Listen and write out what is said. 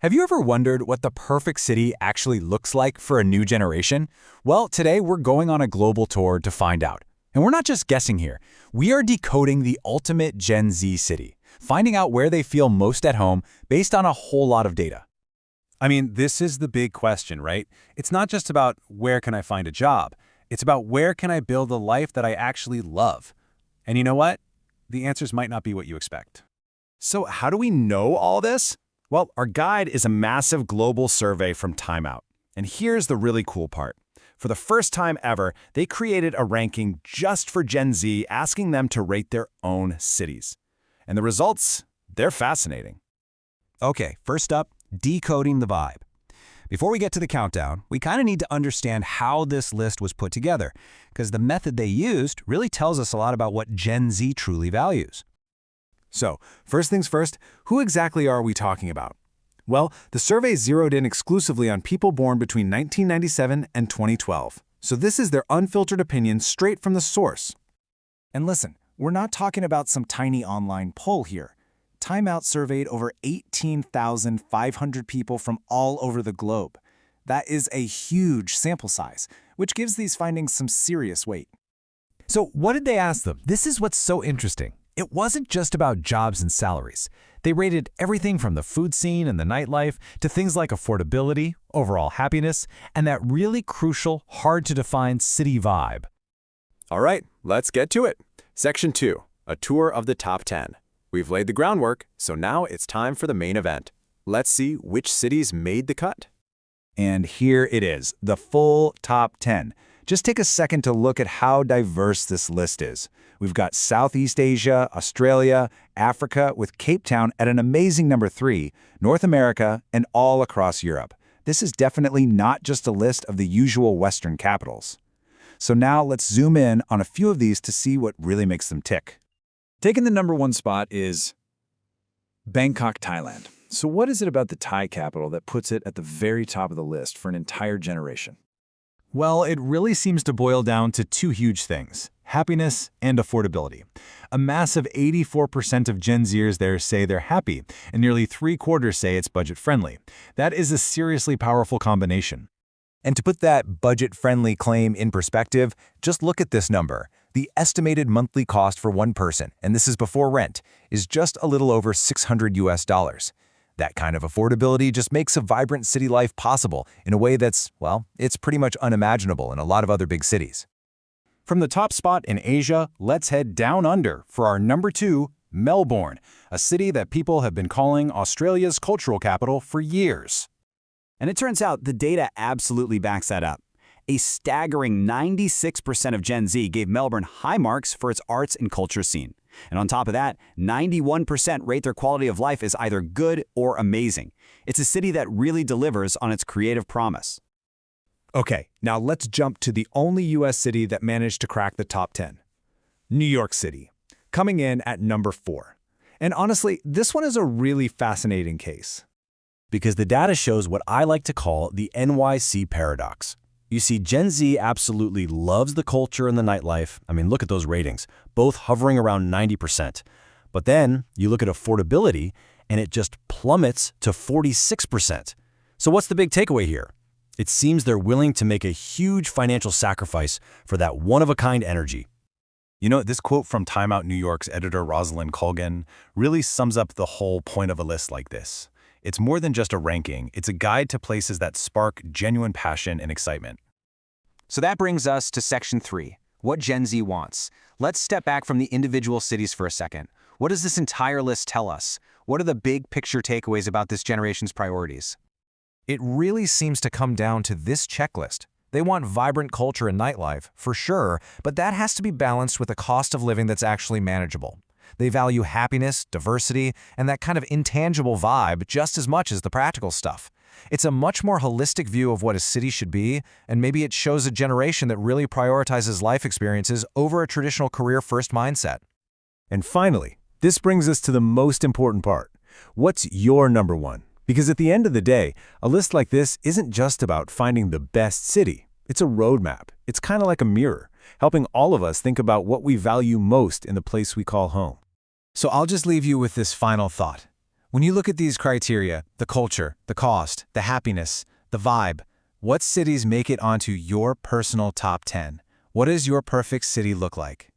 Have you ever wondered what the perfect city actually looks like for a new generation? Well, today we're going on a global tour to find out. And we're not just guessing here. We are decoding the ultimate Gen Z city, finding out where they feel most at home based on a whole lot of data. I mean, this is the big question, right? It's not just about where can I find a job. It's about where can I build a life that I actually love. And you know what? The answers might not be what you expect. So how do we know all this? Well, our guide is a massive global survey from Time Out. And here's the really cool part. For the first time ever, they created a ranking just for Gen Z, asking them to rate their own cities. And the results, they're fascinating. Okay, first up, decoding the vibe. Before we get to the countdown, we kind of need to understand how this list was put together, because the method they used really tells us a lot about what Gen Z truly values. So, first things first, who exactly are we talking about? Well, the survey zeroed in exclusively on people born between 1997 and 2012. So this is their unfiltered opinion straight from the source. And listen, we're not talking about some tiny online poll here. Time Out surveyed over 18,500 people from all over the globe. That is a huge sample size, which gives these findings some serious weight. So what did they ask them? This is what's so interesting. It wasn't just about jobs and salaries. They rated everything from the food scene and the nightlife to things like affordability, overall happiness, and that really crucial, hard-to-define city vibe. All right, let's get to it. Section 2, a tour of the top 10. We've laid the groundwork, so now it's time for the main event. Let's see which cities made the cut. And here it is, the full top 10. Just take a second to look at how diverse this list is. We've got Southeast Asia, Australia, Africa, with Cape Town at an amazing number 3, North America, and all across Europe. This is definitely not just a list of the usual Western capitals. So now let's zoom in on a few of these to see what really makes them tick. Taking the number 1 spot is Bangkok, Thailand. So what is it about the Thai capital that puts it at the very top of the list for an entire generation? Well, it really seems to boil down to two huge things: happiness and affordability. A massive 84% of Gen Zers there say they're happy, and nearly 3/4 say it's budget-friendly. That is a seriously powerful combination. And to put that budget-friendly claim in perspective, just look at this number. The estimated monthly cost for one person, and this is before rent, is just a little over $600. That kind of affordability just makes a vibrant city life possible in a way that's, well, it's pretty much unimaginable in a lot of other big cities. From the top spot in Asia, let's head down under for our number 2, Melbourne, a city that people have been calling Australia's cultural capital for years. And it turns out the data absolutely backs that up. A staggering 96% of Gen Z gave Melbourne high marks for its arts and culture scene. And on top of that, 91% rate their quality of life as either good or amazing. It's a city that really delivers on its creative promise. Okay, now let's jump to the only U.S. city that managed to crack the top 10. New York City, coming in at number 4. And honestly, this one is a really fascinating case. Because the data shows what I like to call the NYC paradox. You see, Gen Z absolutely loves the culture and the nightlife. I mean, look at those ratings, both hovering around 90%. But then you look at affordability, and it just plummets to 46%. So what's the big takeaway here? It seems they're willing to make a huge financial sacrifice for that one-of-a-kind energy. You know, this quote from Time Out New York's editor Rosalind Colgan really sums up the whole point of a list like this. It's more than just a ranking. It's a guide to places that spark genuine passion and excitement. So that brings us to Section 3, what Gen Z wants. Let's step back from the individual cities for a second. What does this entire list tell us? What are the big picture takeaways about this generation's priorities? It really seems to come down to this checklist. They want vibrant culture and nightlife, for sure, but that has to be balanced with a cost of living that's actually manageable. They value happiness, diversity, and that kind of intangible vibe just as much as the practical stuff. It's a much more holistic view of what a city should be, and maybe it shows a generation that really prioritizes life experiences over a traditional career-first mindset. And finally, this brings us to the most important part. What's your number 1? Because at the end of the day, a list like this isn't just about finding the best city. It's a roadmap. It's kind of like a mirror, helping all of us think about what we value most in the place we call home. So I'll just leave you with this final thought. When you look at these criteria, the culture, the cost, the happiness, the vibe, what cities make it onto your personal top 10? What does your perfect city look like?